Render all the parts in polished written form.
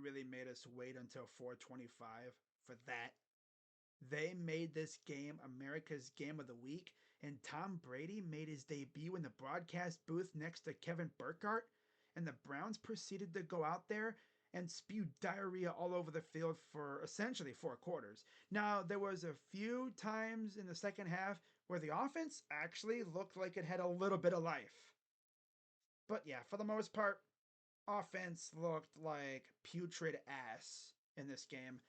really made us wait until 425 for that. They made this game America's Game of the Week, and Tom Brady made his debut in the broadcast booth next to Kevin Burkhardt, and the Browns proceeded to go out there and spew diarrhea all over the field for essentially 4 quarters. Now, there was a few times in the second half where the offense actually looked like it had a little bit of life. But yeah, for the most part, offense looked like putrid ass in this game.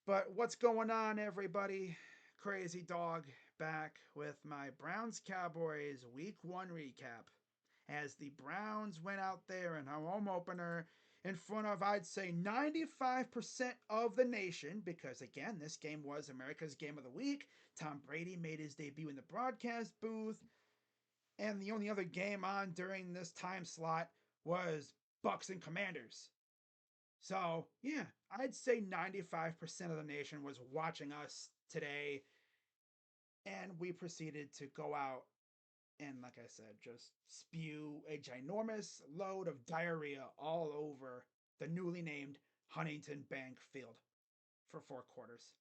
But what's going on, everybody? Crazy Dog back with my Browns Cowboys Week 1 recap. As the Browns went out there in a home opener in front of, I'd say, 95% of the nation, because again, this game was America's Game of the Week. Tom Brady made his debut in the broadcast booth, and the only other game on during this time slot was Bucks and Commanders. So, yeah, I'd say 95% of the nation was watching us today, and we proceeded to go out and, like I said, just spew a ginormous load of diarrhea all over the newly named Huntington Bank Field for 4 quarters.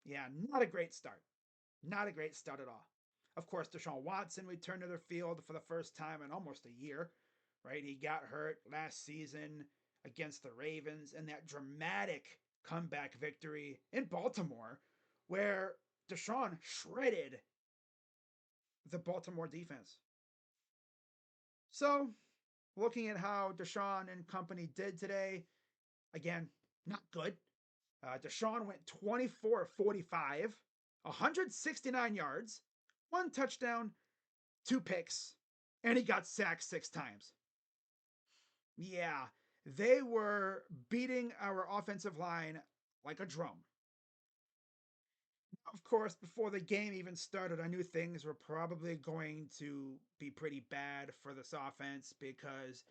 Yeah, not a great start. Not a great start at all. Of course, Deshaun Watson returned to the field for the first time in almost a year, right? He got hurt last season against the Ravens in that dramatic comeback victory in Baltimore, where Deshaun shredded the Baltimore defense. So, looking at how Deshaun and company did today, again, not good. Deshaun went 24 of 45, 169 yards, 1 touchdown, 2 picks, and he got sacked 6 times. Yeah, they were beating our offensive line like a drum. Of course, before the game even started, I knew things were probably going to be pretty bad for this offense because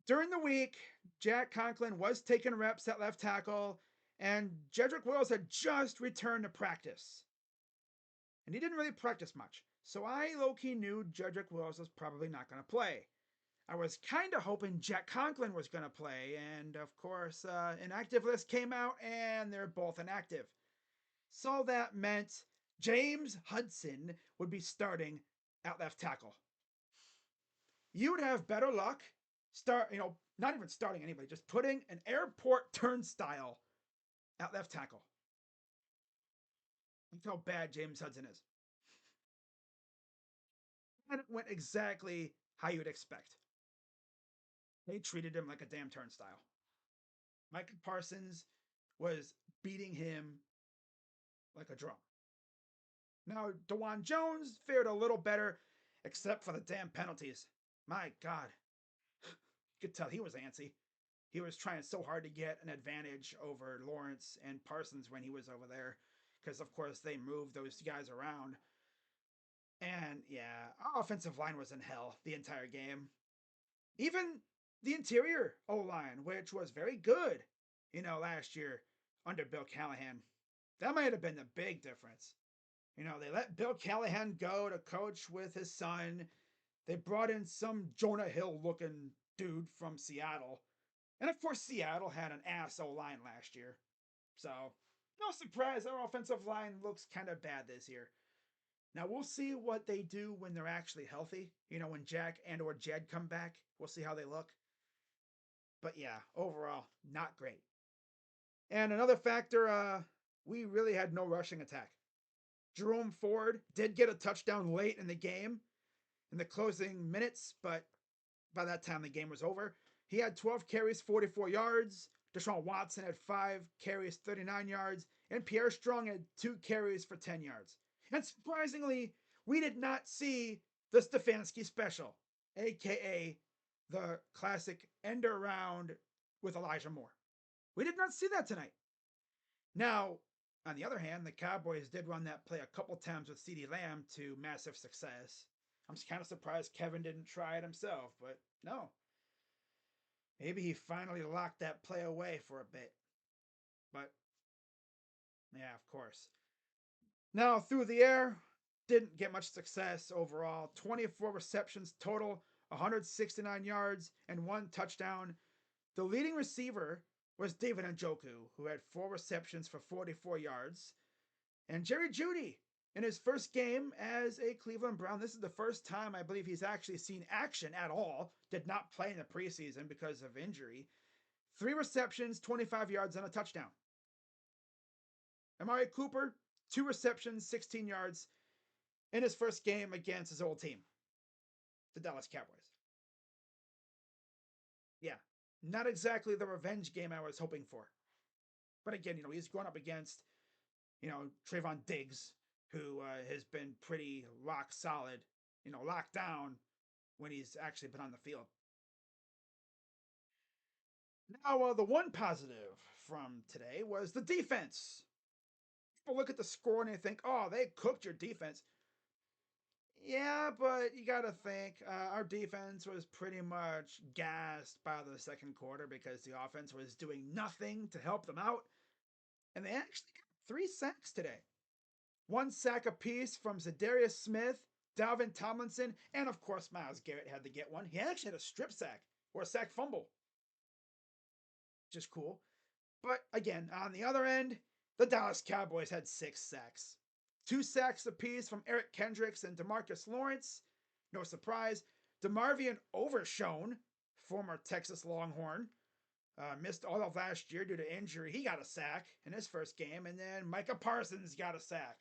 during the week, Jack Conklin was taking reps at left tackle, and Jedrick Wills had just returned to practice. And he didn't really practice much. So I low-key knew Jedrick Wills was probably not going to play. I was kind of hoping Jack Conklin was going to play, and of course, inactive list came out, and they're both inactive. So that meant James Hudson would be starting at left tackle. You would have better luck not even starting anybody, just putting an airport turnstile at left tackle. That's how bad James Hudson is. And it went exactly how you'd expect. They treated him like a damn turnstile. Micah Parsons was beating him like a drum. Now, DeJuan Jones fared a little better, except for the damn penalties. My God. You could tell he was antsy. He was trying so hard to get an advantage over Lawrence and Parsons when he was over there. Because, of course, they moved those guys around. And, yeah, our offensive line was in hell the entire game. Even the interior O-line, which was very good, last year under Bill Callahan. That might have been the big difference. They let Bill Callahan go to coach with his son. They brought in some Jonah Hill looking dude from Seattle. And of course, Seattle had an ass O-line last year. So, no surprise, our offensive line looks kind of bad this year. Now, we'll see what they do when they're actually healthy. When Jack and or Jed come back, we'll see how they look. But yeah, overall, not great. And another factor, we really had no rushing attack. Jerome Ford did get a touchdown late in the game in the closing minutes, but by that time the game was over. He had 12 carries, 44 yards. Deshaun Watson had 5 carries, 39 yards. And Pierre Strong had 2 carries for 10 yards. And surprisingly, we did not see the Stefanski special, a.k.a. the classic end around with Elijah Moore. We did not see that tonight. Now, on the other hand, the Cowboys did run that play a couple times with CeeDee Lamb to massive success. I'm kind of surprised Kevin didn't try it himself, but no. Maybe he finally locked that play away for a bit. But, yeah, of course. Now, through the air, didn't get much success overall. 24 receptions total, 169 yards, and 1 touchdown. The leading receiver was David Njoku, who had 4 receptions for 44 yards. And Jerry Jeudy, in his first game as a Cleveland Brown, this is the first time I believe he's actually seen action at all. Did not play in the preseason because of injury. 3 receptions, 25 yards, and a touchdown. Amari Cooper, 2 receptions, 16 yards in his first game against his old team, the Dallas Cowboys. Yeah, not exactly the revenge game I was hoping for. But again, he's going up against, Trayvon Diggs, who has been pretty rock solid, locked down when he's actually been on the field. Now, the one positive from today was the defense. People look at the score and they think, oh, they cooked your defense. Yeah, but you got to think our defense was pretty much gassed by the second quarter because the offense was doing nothing to help them out. And they actually got 3 sacks today. 1 sack apiece from Zadarius Smith, Dalvin Tomlinson, and of course Myles Garrett had to get one. He actually had a strip sack or a sack fumble, which is cool. But again, on the other end, the Dallas Cowboys had 6 sacks. 2 sacks apiece from Eric Kendricks and Demarcus Lawrence. No surprise. DeMarvion Overshone, former Texas Longhorn, missed all of last year due to injury. He got a sack in his first game. And then Micah Parsons got a sack.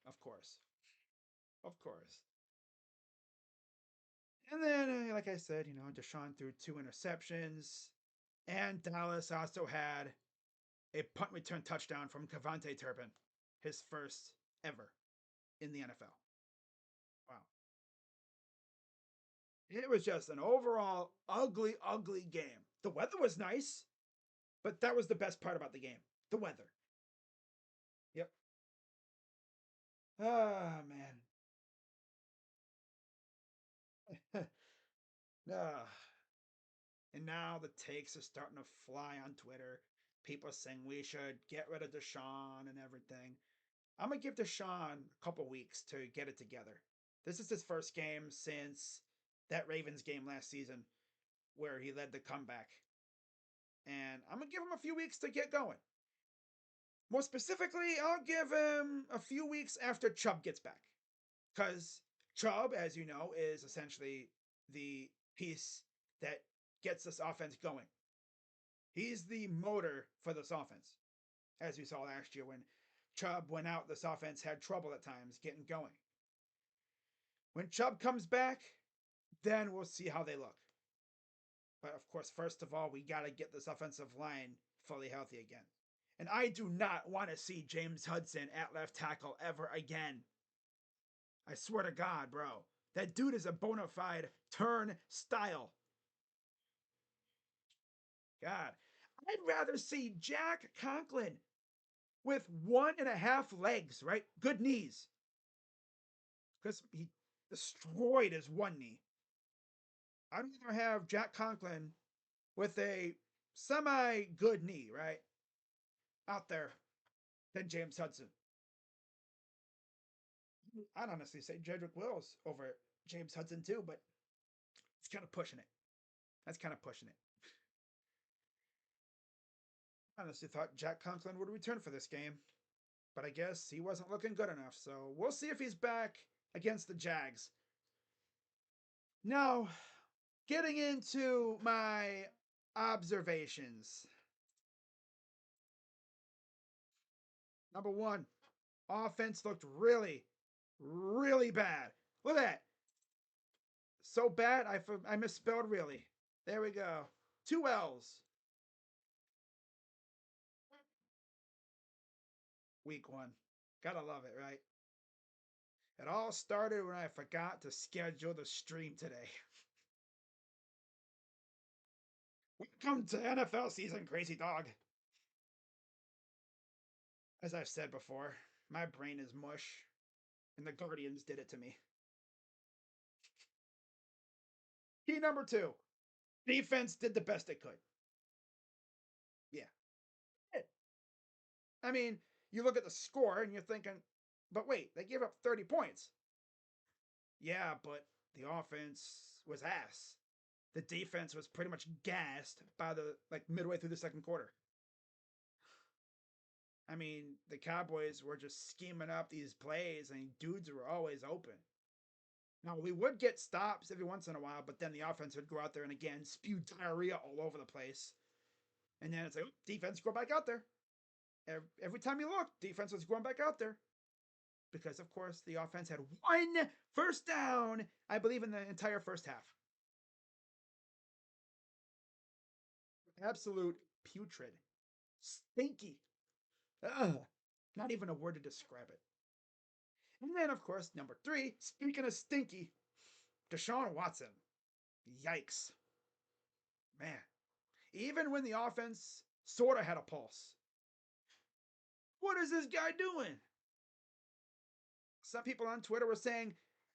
Of course. Of course. And then, like I said, Deshaun threw 2 interceptions. And Dallas also had a punt return touchdown from Cavante Turpin, his first ever in the NFL. Wow. It was just an overall ugly, ugly game. The weather was nice, but that was the best part about the game. The weather. Yep. Ah, man. Ah. And now the takes are starting to fly on Twitter. People saying we should get rid of Deshaun and everything. I'm gonna give Deshaun a couple weeks to get it together. This is his first game since that Ravens game last season where he led the comeback. And I'm gonna give him a few weeks to get going. More specifically, I'll give him a few weeks after Chubb gets back. Because Chubb, as you know, is essentially the piece that gets this offense going. He's the motor for this offense. As we saw last year when Chubb went out, this offense had trouble at times getting going. When Chubb comes back, then we'll see how they look. But of course, first of all, we got to get this offensive line fully healthy again. And I do not want to see James Hudson at left tackle ever again. I swear to God, bro. That dude is a bona fide turnstile. God. I'd rather see Jack Conklin with 1.5 legs, right? Good knees. Because he destroyed his one knee. I'd rather have Jack Conklin with a semi good knee, right? Out there than James Hudson. I'd honestly say Jedrick Wills over James Hudson too, but it's kind of pushing it. That's kind of pushing it. I honestly thought Jack Conklin would return for this game, but I guess he wasn't looking good enough. So we'll see if he's back against the Jags. Now, getting into my observations. Number one, offense looked really, really bad. Look at that. So bad, I misspelled really. There we go. 2 L's. Week 1. Gotta love it, right? It all started when I forgot to schedule the stream today. Welcome to NFL season, crazy dog. As I've said before, my brain is mush, and the Guardians did it to me. Key number 2. Defense did the best it could. Yeah. I mean, you look at the score and you're thinking, but wait, they gave up 30 points. Yeah, but the offense was ass. the defense was pretty much gassed by the like midway through the second quarter. I mean, the Cowboys were just scheming up these plays, and dudes were always open. Now, we would get stops every once in a while, but then the offense would go out there and again spew diarrhea all over the place. And then it's like, defense, go back out there. Every time you look, defense was going back out there. Because, of course, the offense had one first down, I believe, in the entire first half. Absolute putrid. Stinky. Ugh. Not even a word to describe it. And then, of course, number three, speaking of stinky, Deshaun Watson. Yikes. Man. Even when the offense sort of had a pulse. What is this guy doing? Some people on Twitter were saying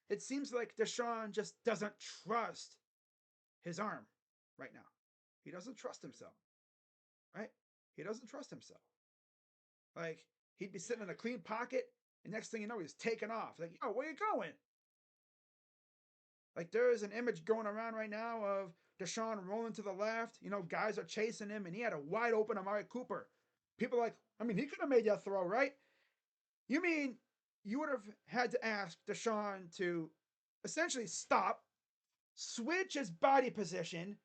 it seems like Deshaun just doesn't trust his arm right now. He doesn't trust himself, right? He doesn't trust himself. Like, he'd be sitting in a clean pocket, and next thing you know, he's taking off. Like, yo, where you going? Like, there is an image going around right now of Deshaun rolling to the left. You know, guys are chasing him, and he had a wide open Amari Cooper. People are like, I mean, he could have made that throw, right? You mean you would have had to ask Deshaun to essentially stop, switch his body position,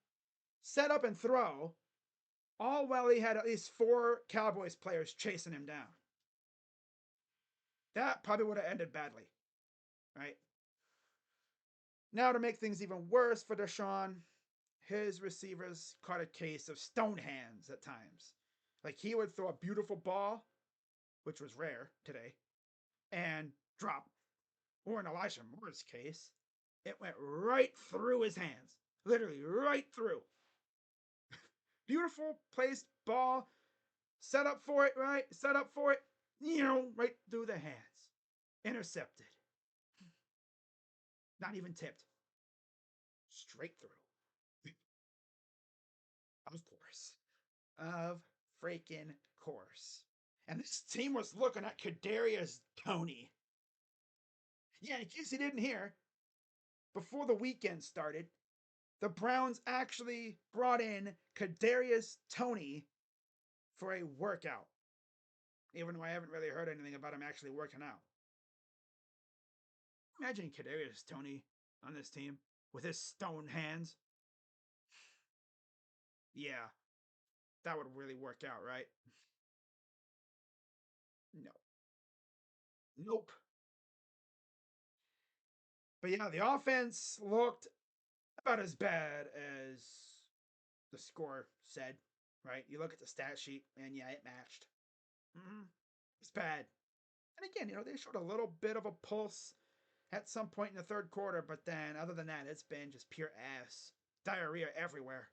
set up and throw, all while he had at least four Cowboys players chasing him down. That probably would have ended badly, right? Now, to make things even worse for Deshaun, his receivers caught a case of stone hands at times. Like, he would throw a beautiful ball, which was rare today, and drop. Or in Elijah Moore's case, it went right through his hands. Literally right through. Beautiful placed ball, set up for it, right? Set up for it, right through the hands. Intercepted. Not even tipped. Straight through. Of course. Of freaking course. And this team was looking at Kadarius Toney. Yeah, in case you didn't hear, before the weekend started, the Browns actually brought in Kadarius Toney for a workout. Even though I haven't really heard anything about him actually working out. Imagine Kadarius Toney on this team with his stone hands. Yeah, that would really work out, right? No. Nope. But yeah, the offense looked about as bad as the score said, right? You look at the stat sheet, and yeah, it matched. Mm-hmm. It's bad. And again, they showed a little bit of a pulse at some point in the third quarter, but then other than that, it's been just pure ass. Diarrhea everywhere.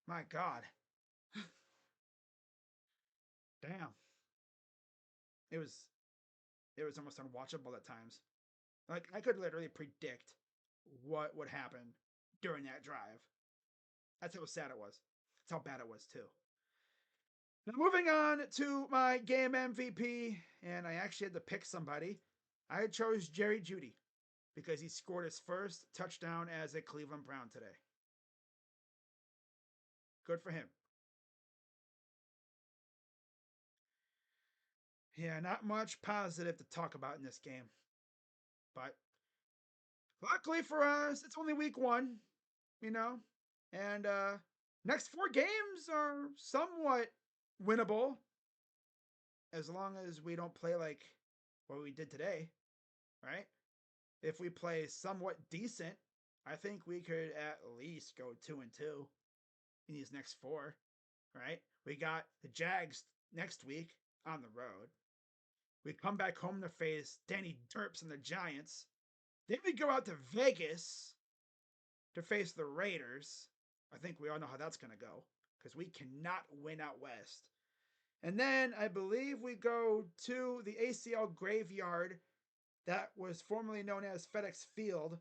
My God. Damn. It was it was almost unwatchable at times. Like, I could literally predict what would happen during that drive. That's how sad it was. That's how bad it was too. Now, moving on to my game MVP, and I actually had to pick somebody. I chose Jerry Jeudy because he scored his first touchdown as a Cleveland Brown today. Good for him. Yeah, not much positive to talk about in this game. But luckily for us, it's only week one, you know? And next four games are somewhat winnable as long as we don't play like what we did today, right? If we play somewhat decent, I think we could at least go 2-2 in these next four, right? We got the Jags next week on the road. We come back home to face Danny Derps and the Giants. Then we go out to Vegas to face the Raiders. I think we all know how that's going to go because we cannot win out west. And then I believe we go to the ACL graveyard that was formerly known as FedEx Field.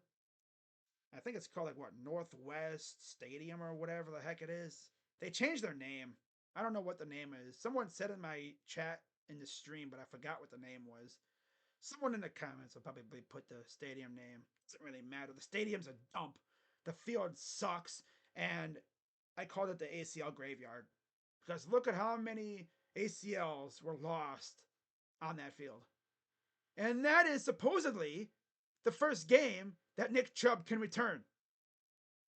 I think it's called like what, Northwest Stadium or whatever the heck it is. They changed their name. I don't know what the name is. Someone said in my chat in the stream, but I forgot what the name was. Someone in the comments will probably put the stadium name. It doesn't really matter. The stadium's a dump. The field sucks. And I called it the ACL graveyard because look at how many ACLs were lost on that field. And that is supposedly the first game that Nick Chubb can return.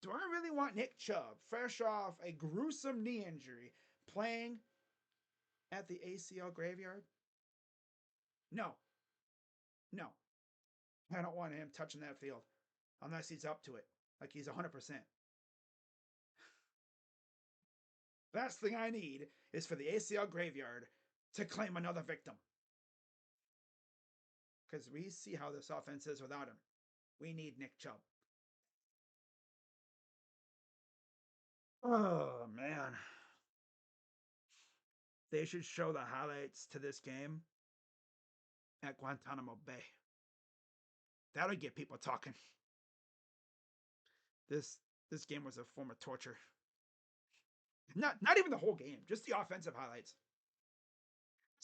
Do I really want Nick Chubb, fresh off a gruesome knee injury, playing at the ACL graveyard? No, no. I don't want him touching that field unless he's up to it, like he's 100%. Last thing I need is for the ACL graveyard to claim another victim. Because we see how this offense is without him. We need Nick Chubb. Oh, man. They should show the highlights to this game at Guantanamo Bay. That'll get people talking. This this game was a form of torture. Not even the whole game, just the offensive highlights.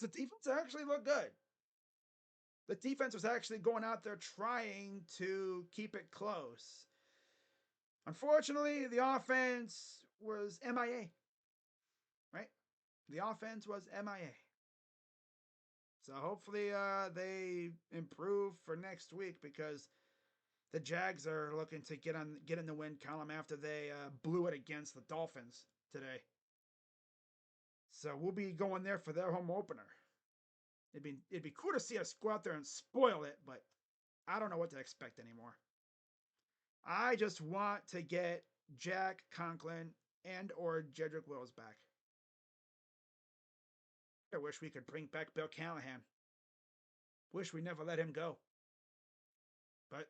The defense actually looked good. The defense was actually going out there trying to keep it close. Unfortunately, the offense was MIA. Right? The offense was MIA. So hopefully they improve for next week because the Jags are looking to get in the win column after they blew it against the Dolphins today. So we'll be going there for their home opener. It'd be cool to see us go out there and spoil it, but I don't know what to expect anymore. I just want to get Jack Conklin and or Jedrick Wills back. I wish we could bring back Bill Callahan. Wish we never let him go. But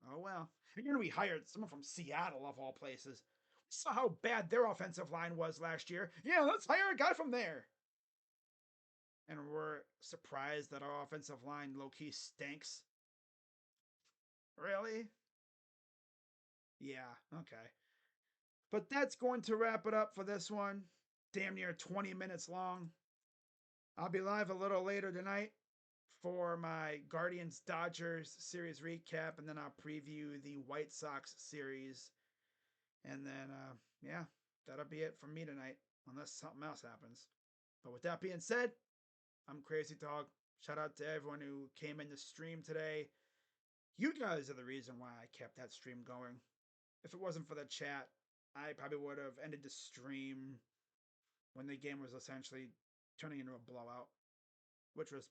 oh well. Again, we hired someone from Seattle of all places. We saw how bad their offensive line was last year. Yeah, let's hire a guy from there. And we're surprised that our offensive line low key stinks. Really? Yeah, okay. But that's going to wrap it up for this one. Damn near 20 minutes long. I'll be live a little later tonight for my Guardians Dodgers series recap, and then I'll preview the White Sox series. And then, yeah, that'll be it from me tonight, unless something else happens. But with that being said, I'm Crazy Dog. Shout out to everyone who came in the stream today. You guys are the reason why I kept that stream going. If it wasn't for the chat, I probably would have ended the stream when the game was essentially turning into a blowout, which was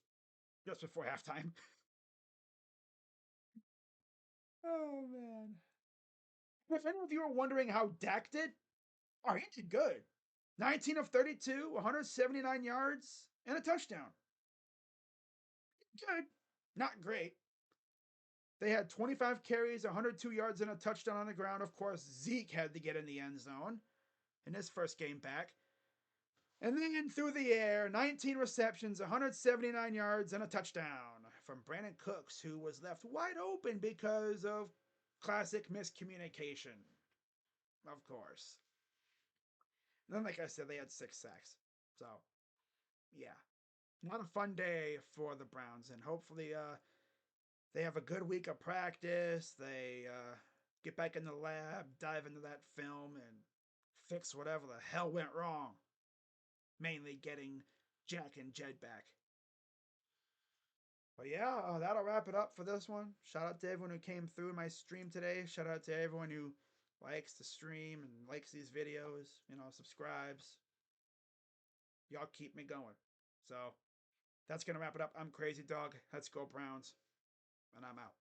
just before halftime. Oh, man. If any of you are wondering how Dak did, oh, he did good. 19 of 32, 179 yards, and a touchdown. Good. Not great. They had 25 carries, 102 yards, and a touchdown on the ground. Of course, Zeke had to get in the end zone in his first game back. And then through the air, 19 receptions, 179 yards, and a touchdown from Brandon Cooks, who was left wide open because of classic miscommunication. Of course. And then, like I said, they had 6 sacks. So, yeah. Not a fun day for the Browns. And hopefully they have a good week of practice. They get back in the lab, dive into that film, and fix whatever the hell went wrong. Mainly getting Jack and Jed back. But yeah, that'll wrap it up for this one. Shout out to everyone who came through my stream today. Shout out to everyone who likes the stream and likes these videos, subscribes. Y'all keep me going. So that's going to wrap it up. I'm Crazy Dog. Let's go Browns. And I'm out.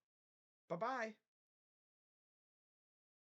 Bye-bye.